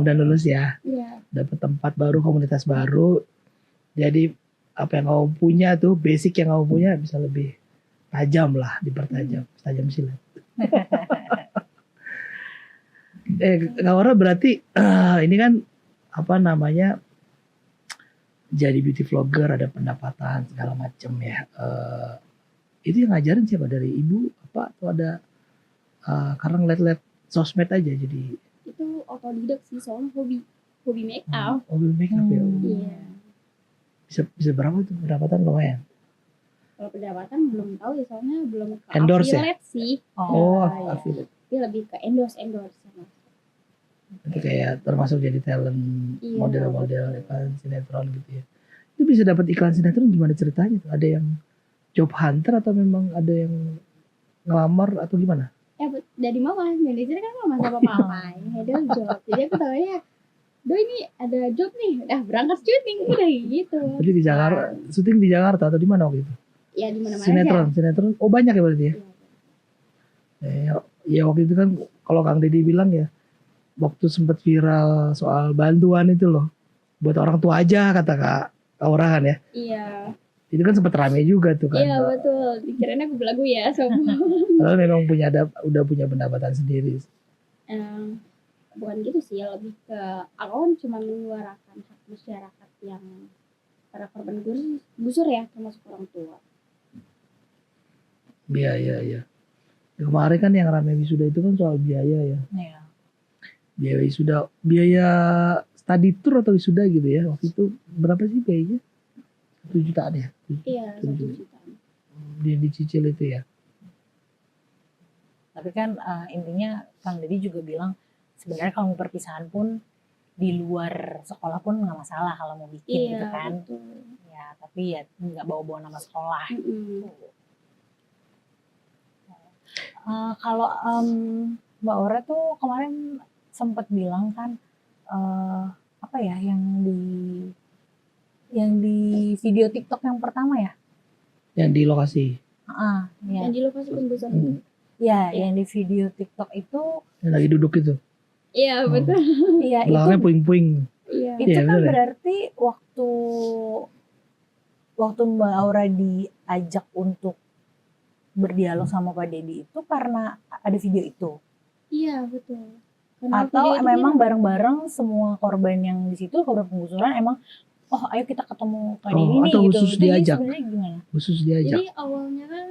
udah lulus ya, Iya. dapat tempat baru, komunitas baru. Jadi apa yang kamu punya tuh, basic yang kamu punya bisa lebih tajam lah, dipertajam, tajam silat. Kak Ora berarti ini kan apa namanya, jadi beauty vlogger, ada pendapatan segala macem ya. Itu yang ngajarin siapa, dari ibu apa atau ada karena ngeliat-ngeliat sosmed aja jadi? Itu otodidak sih, soalnya hobi make up. Hobi make up ya. Iya. Bisa berapa tuh pendapatan lumayan? Kalau pendapatan belum tahu ya, soalnya belum ke Endorse affiliate sih. Iya. Affiliate. Tapi lebih ke endorse sama. Itu kayak termasuk jadi talent, Iya, model-model iklan sinetron gitu ya. Itu bisa dapat iklan sinetron gimana ceritanya tuh? Ada yang job hunter atau memang ada yang ngelamar atau gimana? Dari mama, manajer kan mama sama papa. Ada job. Jadi aku taunya, ini ada job nih, udah berangkat syuting udah gitu. Jadi di Jakarta, syuting di Jakarta atau di mana waktu itu? Ya di mana-mana Sinetron. Oh banyak ya berarti ya? Iya. Ya waktu itu kan kalau Kang Deddy bilang ya, waktu sempat viral soal bantuan itu loh, buat orang tua aja kata Kak Aura kan ya? Iya. Itu kan sempat rame juga tuh kan? Iya betul. Dikirain aku belagu ya sama. Padahal memang udah punya pendapatan sendiri. Bukan gitu sih, lebih ke aku cuma menyuarakan hak masyarakat yang para korban gusur ya, termasuk orang tua. Iya. Kemarin kan yang rame wisuda itu kan soal biaya ya. Iya. Biaya wisuda, biaya study tour atau wisuda gitu ya. Waktu itu berapa sih biayanya? 1 jutaan ya? Iya, 1 juta. Dia dicicil itu ya. Tapi kan intinya Kang Deddy juga bilang sebenarnya kalau mau perpisahan pun di luar sekolah pun nggak masalah kalau mau bikin gitu kan. Betul. Ya tapi ya nggak bawa-bawa nama sekolah. Kalau Mbak Ora tuh kemarin sempat bilang kan apa ya yang di video TikTok yang pertama ya? Yang di lokasi. Ya. Yang di lokasi pembusuhan itu. Ya, yang di video TikTok itu. Yang lagi duduk itu. Iya betul. Iya belakangnya itu. puing-puing. Iya. Itu kan bener, berarti waktu Mbak Aura diajak untuk berdialog sama Pak Deddy itu karena ada video itu. Iya betul. Karena atau memang bareng-bareng semua korban yang di situ, korban penggusuran emang ayo kita ketemu Pak Deddy nih atau gitu. khusus diajak. Sebenarnya gimana? Khusus diajak. Jadi awalnya kan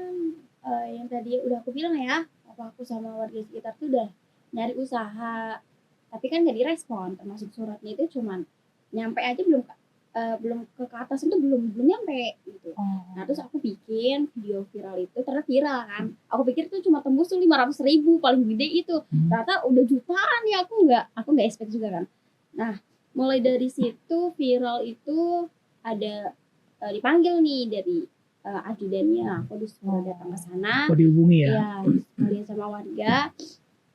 yang tadi udah aku bilang ya, aku sama warga sekitar tuh udah nyari usaha, tapi kan nggak direspon, termasuk suratnya itu cuman nyampe aja belum ke atas itu belum nyampe gitu. Nah terus aku bikin video viral itu, ternyata viral kan. Aku pikir tuh cuma tembus tuh 500.000 paling gede itu, ternyata udah jutaan ya. Aku nggak expect juga kan. Nah mulai dari situ viral itu ada dipanggil nih dari ajudannya, aku disuruh datang ke sana. Kok dihubungi ya? Iya, sekalian sama warga.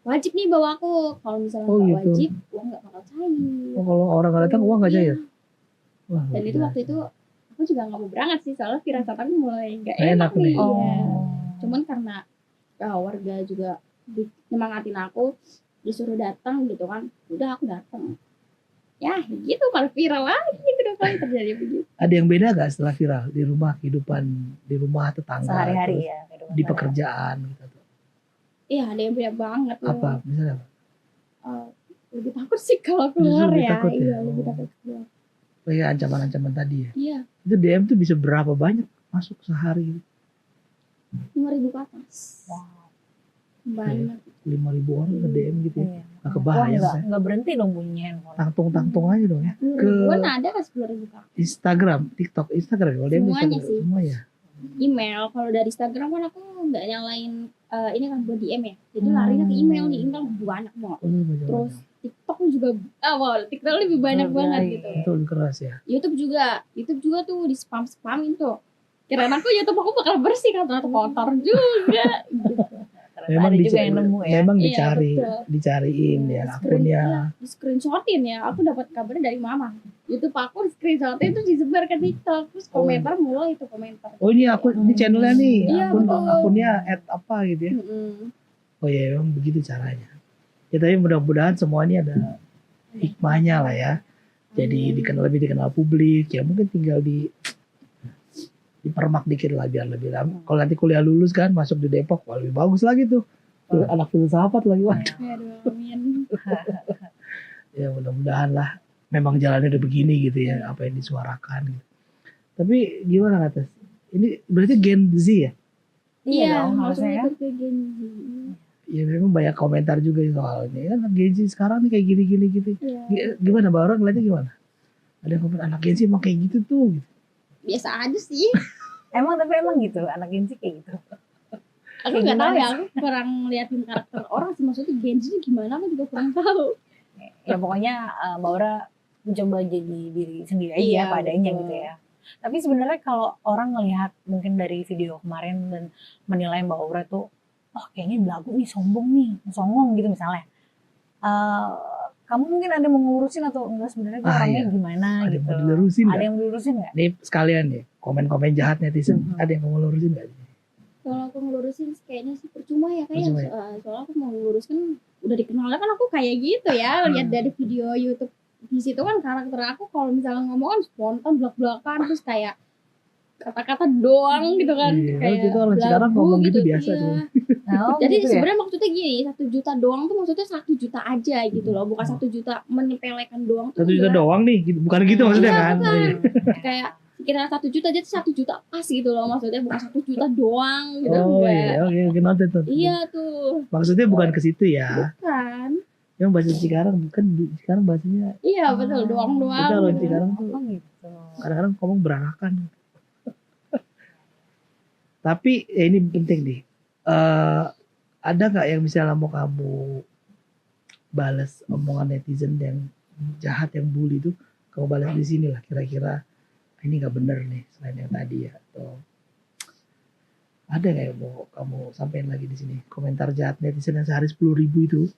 Wajib nih bawa aku. Kalau misalnya nggak gitu. wajib, uang nggak bakal cair. Kalau orang nggak datang, uang nggak cair. Wah, dan itu waktu itu aku juga nggak mau berangkat sih, soalnya firasat aku mulai nggak enak nih. Iya. Cuman karena warga juga nyemangatin aku, disuruh datang gitu kan, udah aku datang. Ya gitu, malah viral lagi kedua kali terjadi begitu. Ada yang beda gak setelah viral di rumah, kehidupan di rumah tetangga, sehari-hari ya, di pekerjaan gitu? Iya, ada yang beda banget. Apa misalnya? Lebih takut sih kalau keluar ya. Takut ya. Iya, lebih takut keluar. Kayak ancaman-ancaman tadi ya. Iya. Itu DM tuh bisa berapa banyak masuk sehari? 5.000 ke atas. Wow. Banyak. 5.000 orang ke DM gitu ya. Nggak kebayang. Nggak berhenti dong bunyinya handphone. Tangtung aja dong ya. Ke ada kan 10.000 ke atas. Instagram, TikTok, Instagram. Semuanya sih. Semua ya. Email, kalau dari Instagram kan aku nggak nyalain ini kan buat DM ya. Jadi larinya ke email nih, email banyak banget. Terus TikTok juga TikTok lebih banyak banget gitu. Itu lebih keras ya. YouTube juga tuh di spamin tuh. Kirain aku YouTube aku bakal bersih kan, ternyata kotor juga gitu. Memang ada juga yang nemu ya. Memang Iya, dicariin ya akunnya. Di screenshotin ya. Aku dapat kabarnya dari mama. YouTube aku di screenshotin itu disebar ke TikTok. Terus komentar mulai itu komentar. Oh ini ini channelnya nih. Iya, akunnya apa gitu ya. Oh ya memang begitu caranya. Ya tapi mudah-mudahan semua ini ada hikmahnya lah ya. Jadi lebih dikenal publik ya, mungkin tinggal dipermak dikit lah biar lebih lama. Kalau nanti kuliah lulus kan masuk di Depok, wah, lebih bagus lagi tuh. Anak filsafat lagi, waduh. Aduh, amin. Ya mudah-mudahan lah memang jalannya udah begini gitu ya, apa yang disuarakan gitu. Tapi gimana Natas? Ini berarti Gen Z ya? Iya, dong, langsung harusnya ya. ikut ke Gen Z. Ya memang banyak komentar juga soalnya kan Gen Z sekarang nih kayak gini-gini gitu. Iya. Gimana Mbak Aura ngeliatnya gimana? Ada yang komen anak Gen Z emang kayak gitu tuh gitu. Biasa aja sih. Tapi emang gitu, anak Gen Z kayak gitu. Aku Kayak nggak tahu gimana ya, aku kurang liatin karakter orang sih, maksudnya Gen Z itu gimana aku juga kurang tahu. Ya pokoknya Mbak Aura mencoba jadi diri sendiri aja Iya, apa adanya betul. gitu ya. Tapi sebenarnya kalau orang ngelihat mungkin dari video kemarin dan menilai Mbak Aura tuh, oh kayaknya belagu nih, sombong nih, songong gitu misalnya. Kamu mungkin ada yang mau ngurusin atau enggak sebenarnya tuh orangnya iya. gimana Ada yang gitu. mau dilurusin Ada nggak? yang mau dilurusin nggak? Nih sekalian nih komen-komen jahat netizen. Ada yang mau lurusin nggak? Kalau aku ngelurusin kayaknya sih percuma ya, kayak Percuma ya? soalnya aku mau ngurus kan udah dikenalnya kan aku kayak gitu ya, lihat dari video YouTube di situ kan karakter aku kalau misalnya ngomong kan spontan belak-belakan terus kayak kata-kata doang gitu kan, Iya, kayak kita orang Cikarang belagu ngomong gitu gitu, biasa iya. tuh. Oh, Jadi gitu ya? sebenarnya maksudnya gini, 1 juta doang tuh maksudnya 1 juta aja gitu loh, bukan 1 juta menyepelekan doang tuh 1 juta enggak. doang nih, gitu. Bukan gitu maksudnya Iya, kan? bukan. Iya. Kayak kira 1 juta jadi 1 juta pas gitu loh, maksudnya bukan 1 juta doang gitu, Oh enggak. iya, oke noted tuh. Iya tuh, Maksudnya bukan ke situ ya. kan. Yang bahasa Cikarang bukan Cikarang bahasanya Iya betul, kita doang-doang. loh gitu. Cikarang tuh Oh gitu. kadang-kadang ngomong berantakan. Tapi ya ini penting nih. Ada nggak yang misalnya mau kamu balas omongan netizen yang jahat, yang bully itu, kamu balas di sini lah kira-kira ini nggak bener nih selain yang tadi ya, atau ada nggak yang mau kamu sampaikan lagi di sini komentar jahat netizen yang sehari 10.000 itu?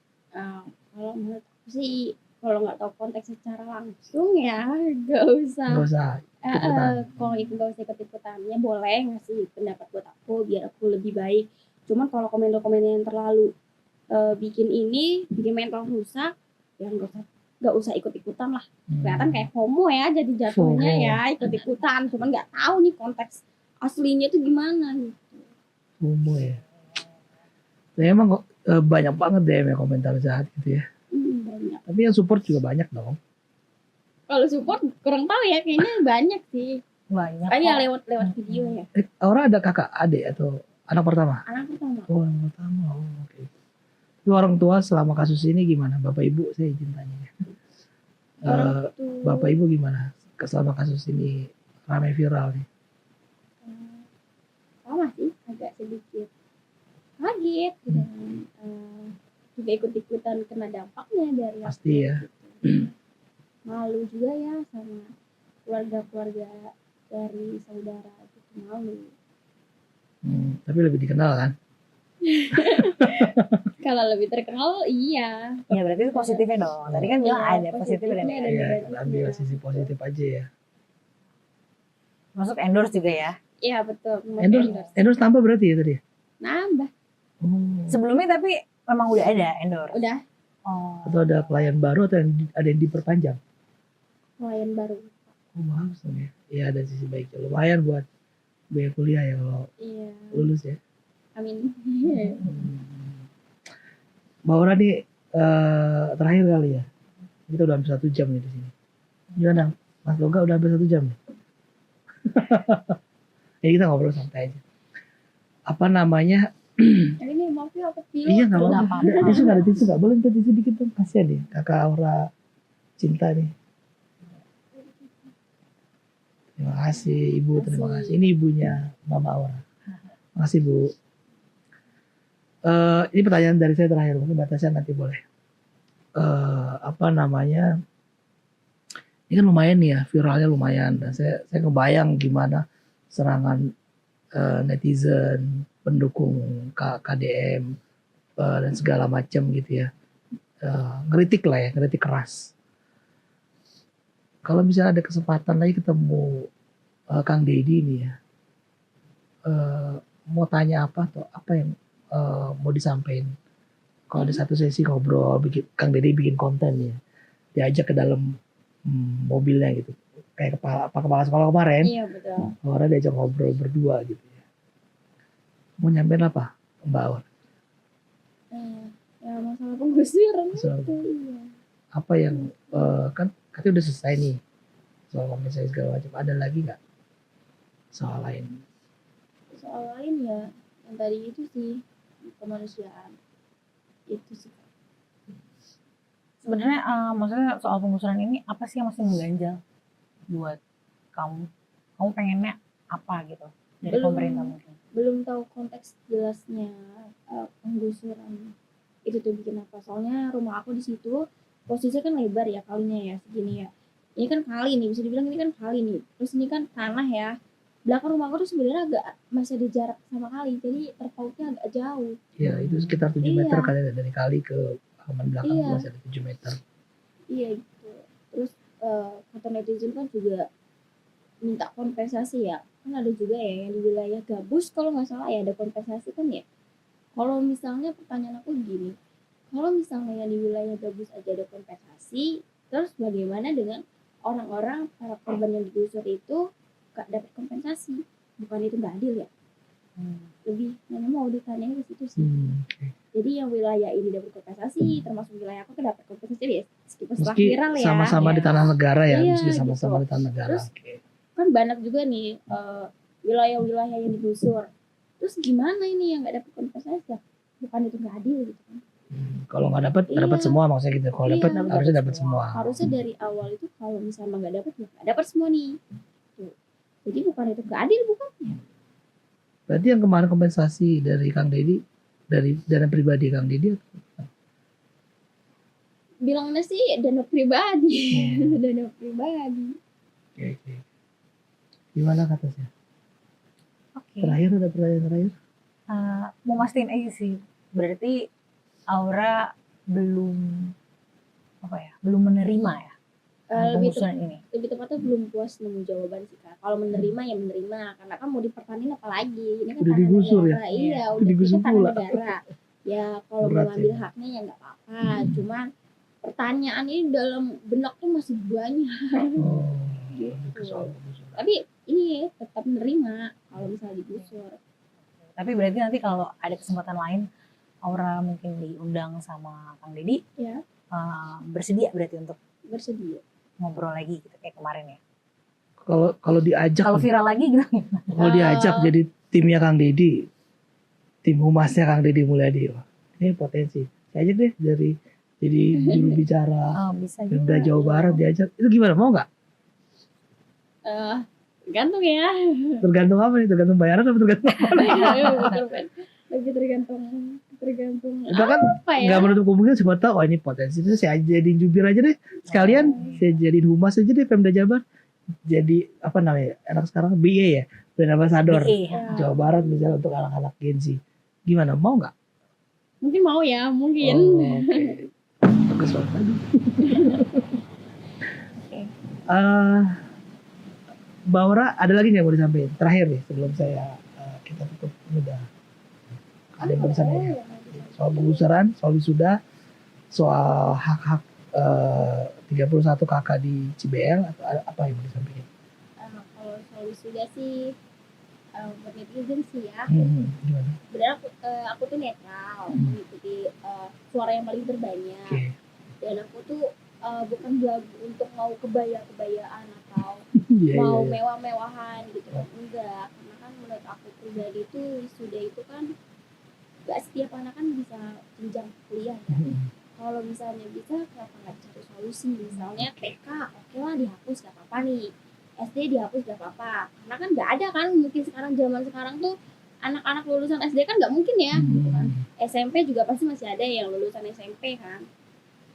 Kalau menurut aku sih, kalau nggak tahu konteks secara langsung ya gak usah. Nggak usah ikut-ikutan. Kalau itu gak usah ikut-ikutannya, boleh ngasih pendapat buat aku biar aku lebih baik. Cuman kalau komen-komen yang terlalu bikin mental rusak, ya nggak usah ikut-ikutan lah. Kelihatan kayak FOMO ya, jadi jatuhnya FOMO. ya ikut-ikutan. Cuman nggak tahu nih konteks aslinya tuh gimana nih. FOMO ya. Ya emang kok banyak banget deh yang komentar jahat gitu ya. Banyak. Tapi yang support juga banyak dong. Kalau support kurang tahu ya, kayaknya banyak sih. Banyak. Iya lewat video ya. Orang ada kakak adik atau anak pertama? Anak pertama. Oh anak pertama. Oh, oke. Itu orang tua selama kasus ini gimana? Bapak ibu saya izin tanya. Orang tuh Bapak ibu gimana selama kasus ini ramai viral nih? sama sih, agak sedikit kaget gitu kan. Juga ikut-ikutan kena dampaknya dari Pasti aku, ya. gitu. Malu juga ya sama keluarga-keluarga dari saudara gitu, malu. Tapi lebih dikenal kan? Kalau lebih terkenal iya. Ya berarti itu positifnya dong. Tadi kan bilang Iya, ada positif dan positifnya negatif. Iya, negatifnya. ambil sisi positif aja ya. Masuk endorse juga ya. Iya betul. Endorse tambah berarti ya tadi? Nambah. Oh. Sebelumnya tapi memang udah ada endorse. Udah Oh. Atau ada klien baru atau ada yang diperpanjang? klien baru. Oh bagus dong ya. Iya ada sisi baiknya. Lumayan buat biaya kuliah ya kalau Iya. lulus ya. Amin. Mbak Ora nih terakhir kali ya. Kita udah hampir 1 jam nih di sini. Gimana? Mas Loga udah hampir 1 jam nih. Ya kita ngobrol santai aja. Apa namanya? Ini maaf ya aku pilih. Iya nggak Nggak apa-apa. apa-apa. Tisu nggak ada tisu nggak boleh minta tisu dikit dong. Kasian nih kakak Aura cinta nih. Terima kasih ibu, terima kasih. Ini ibunya Mama Aura. Terima kasih Bu. Ini pertanyaan dari saya terakhir, mungkin batasnya nanti boleh. Apa namanya? Ini kan lumayan nih ya, viralnya lumayan. Dan saya kebayang gimana serangan netizen, pendukung KDM dan segala macam gitu ya. Ngeritik lah ya, ngeritik keras. Kalau misalnya ada kesempatan lagi ketemu Kang Deddy ini ya, mau tanya apa atau apa yang mau disampaikan? Kalau ada satu sesi ngobrol, Kang Deddy bikin konten ya, diajak ke dalam mobilnya gitu. Kayak kepala sekolah kemarin, Iya betul. orang diajak ngobrol berdua gitu ya. Mau nyampein apa Mbak Aur? Ya masalah penggusuran Masalah- itu. Iya. Apa yang kan katanya udah selesai nih soal kompensasi segala macam, ada lagi nggak soal lain? Soal lain ya yang tadi itu sih kemanusiaan itu sih. Sebenarnya maksudnya soal penggusuran ini apa sih yang masih mengganjal buat kamu? Kamu pengennya apa gitu dari Belum. pemerintah mungkin? Belum tahu konteks jelasnya penggusuran itu tuh bikin apa, soalnya rumah aku di situ posisinya kan lebar ya, kalinya ya segini ya, ini kan kali nih, bisa dibilang ini kan kali nih, terus ini kan tanah ya, belakang rumah aku tuh sebenarnya agak masih ada jarak sama kali, jadi terpautnya agak jauh. Ya itu sekitar 7 Iya. meter kali dari kali ke halaman belakang Iya. tuh masih ada 7 meter. Iya gitu. Terus kata netizen kan juga minta kompensasi ya, kan ada juga ya yang di wilayah gabus kalau nggak salah ya ada kompensasi kan ya. Kalau misalnya pertanyaan aku gini, kalau misalnya yang di wilayah gabus aja ada kompensasi, terus bagaimana dengan orang-orang para korban yang digusur itu gak dapat kompensasi? Bukan itu nggak adil ya? Lebih mana mau ditanya ke situ sih. Oke. Jadi yang wilayah ini dapat kompensasi, termasuk wilayah aku tuh dapat kompensasi ya, meskipun setelah Meski viral ya. sama-sama di tanah negara ya, Iya, meski sama-sama gitu. di tanah negara. Terus, Oke. Kan banyak juga nih wilayah-wilayah yang digusur. Terus gimana ini yang nggak dapat kompensasi ya? Bukan itu nggak adil gitu kan? Kalau nggak dapat, nggak dapat Iya. semua maksudnya gitu. Kalau Iya, dapat dapat harusnya dapat semua. Harusnya dari awal itu kalau misalnya nggak dapat ya nggak dapat semua nih. Tuh. Jadi bukan itu nggak adil, bukan? Berarti yang kemarin kompensasi dari Kang Deddy, dari dana pribadi Kang Deddy, Bilangnya sih dana pribadi, Hmm. dana pribadi. oke. Gimana katanya? Oke. Terakhir ada pertanyaan terakhir? Mau mastiin aja sih. Berarti Aura belum belum menerima ya Lebih penggusuran ini. lebih tepatnya belum puas nemu jawaban sih Kak. Kalau menerima ya menerima, karena kan mau dipertanin apa lagi? Ini kan Udah tanah digusur negara. ya? Iya, Udah udah digusur kita tanah pula. negara. Ya kalau Berat mau ambil ya. haknya ya nggak apa-apa. Cuman pertanyaan ini dalam benak tuh masih banyak. Oh, Gitu. lebih ke soal penggusuran. Tapi ini tetap menerima kalau misalnya digusur. Tapi berarti nanti kalau ada kesempatan lain Aura mungkin diundang sama Kang Deddy, Ya, bersedia berarti untuk bersedia. ngobrol lagi gitu kayak kemarin ya. Kalau diajak, Kalau viral lagi gitu. kalau diajak jadi timnya Kang Deddy, tim humasnya Kang Deddy Mulyadi, wah, ini potensi. Saya ajak deh dari jadi juru bicara Bisa Pemda juga. Jawa Barat diajak. Itu gimana? Mau nggak? Tergantung ya. Tergantung apa nih? Tergantung bayaran atau tergantung? Betul, kan. Lagi tergantung Itu kan apa ya? nggak menutup kemungkinan, siapa tahu, oh ini potensi itu saya jadiin jubir aja deh. Sekalian saya jadiin humas aja deh Pemda Jabar. Jadi apa namanya? Anak sekarang BA ya, brand ambassador BA. Jawa Barat misalnya untuk anak-anak Gen Z. Gimana? Mau nggak? Mungkin mau ya, mungkin. Oh, oke. Bagus banget tadi. Mbak Aura, ada lagi nggak mau disampaikan? Terakhir nih sebelum saya kita tutup ini udah. Ada yang mau disampaikan? Soal penggusuran, soal wisuda, soal hak-hak 31 kakak di CBL, atau apa yang mau disampaikan? Kalau soal wisuda sih buat netizen sih ya. Gimana? Sebenarnya aku tuh netral, mengikuti suara yang paling terbanyak. Oke. Dan aku tuh bukan belagu untuk mau kebaya-kebayaan atau Iya, mau iya, iya. mewah-mewahan gitu kan, enggak. Karena kan menurut aku pribadi tuh wisuda itu kan gak setiap anak kan bisa jenjang kuliah ya. Kalau misalnya bisa, kenapa nggak cari solusi? Misalnya TK, oke lah dihapus gak apa-apa nih. SD dihapus gak apa-apa. Karena kan nggak ada kan, mungkin sekarang zaman sekarang tuh anak-anak lulusan SD kan nggak mungkin ya, gitu kan. SMP juga pasti masih ada yang lulusan SMP kan.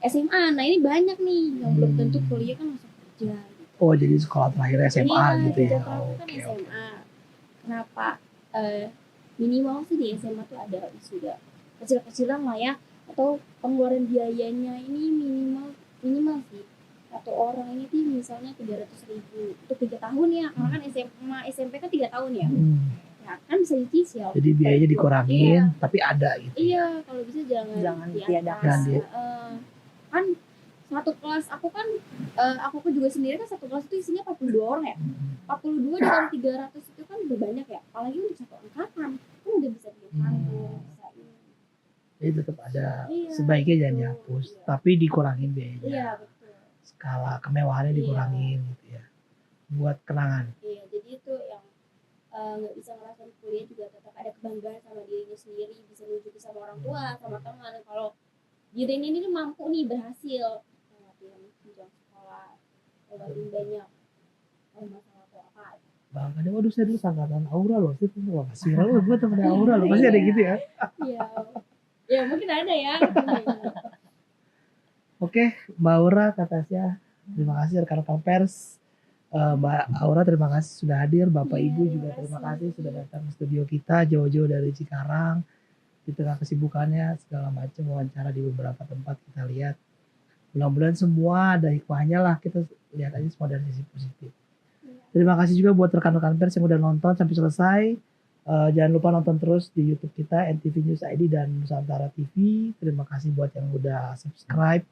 SMA, nah ini banyak nih yang belum tentu kuliah kan langsung kerja. Gitu. Oh, jadi sekolah terakhir SMA Iya, gitu ya? jenjang terakhir kan Oke, oke. SMA. Kenapa minimal sih di SMA tuh ada wisuda kecil-kecilan lah ya, atau pengeluaran biayanya ini minimal sih satu orang ini tuh misalnya 300.000 untuk 3 tahun ya, karena kan SMA SMP kan 3 tahun ya, ya kan bisa dicicil. Jadi biayanya dikurangin, tapi ada gitu. Iya, kalau bisa jangan Jangan di tiadakan. atas. Jangan di- Kan satu kelas aku kan aku juga sendiri kan satu kelas itu isinya 42 orang ya. 42 dengan 300 itu kan udah banyak ya. Apalagi untuk satu angkatan kan udah bisa bikin panggung, bisa ini. Jadi tetap ada, Iya, sebaiknya jangan betul. dihapus, Iya. tapi dikurangin biayanya. Iya, betul. Skala kemewahannya Iya. dikurangin gitu ya. Buat kenangan. Iya, jadi itu yang nggak bisa ngerasain kuliah juga tetap ada kebanggaan sama dirinya sendiri, bisa nunjukin sama orang tua, sama teman kalau diri ini nih mampu nih berhasil ngelakuin jenjang sekolah, ngobatin banyak masalah atau apa. Bang, ada waduh saya dulu angkatan Aura loh, itu wah kasih lo, gue temennya Aura loh, pasti ada gitu ya. Iya, ya mungkin ada ya. Oke, Mbak Aura, Kak Tasya, terima kasih rekan-rekan pers. Mbak Aura terima kasih sudah hadir, Bapak Iya, Ibu terima juga terima kasih. kasih sudah datang ke studio kita jauh-jauh dari Cikarang. Di tengah kesibukannya segala macam wawancara di beberapa tempat kita lihat. Mudah-mudahan semua ada hikmahnya lah, kita lihat aja semua dari sisi positif. Terima kasih juga buat rekan-rekan pers yang udah nonton sampai selesai. Jangan lupa nonton terus di YouTube kita NTV News ID dan Nusantara TV. Terima kasih buat yang udah subscribe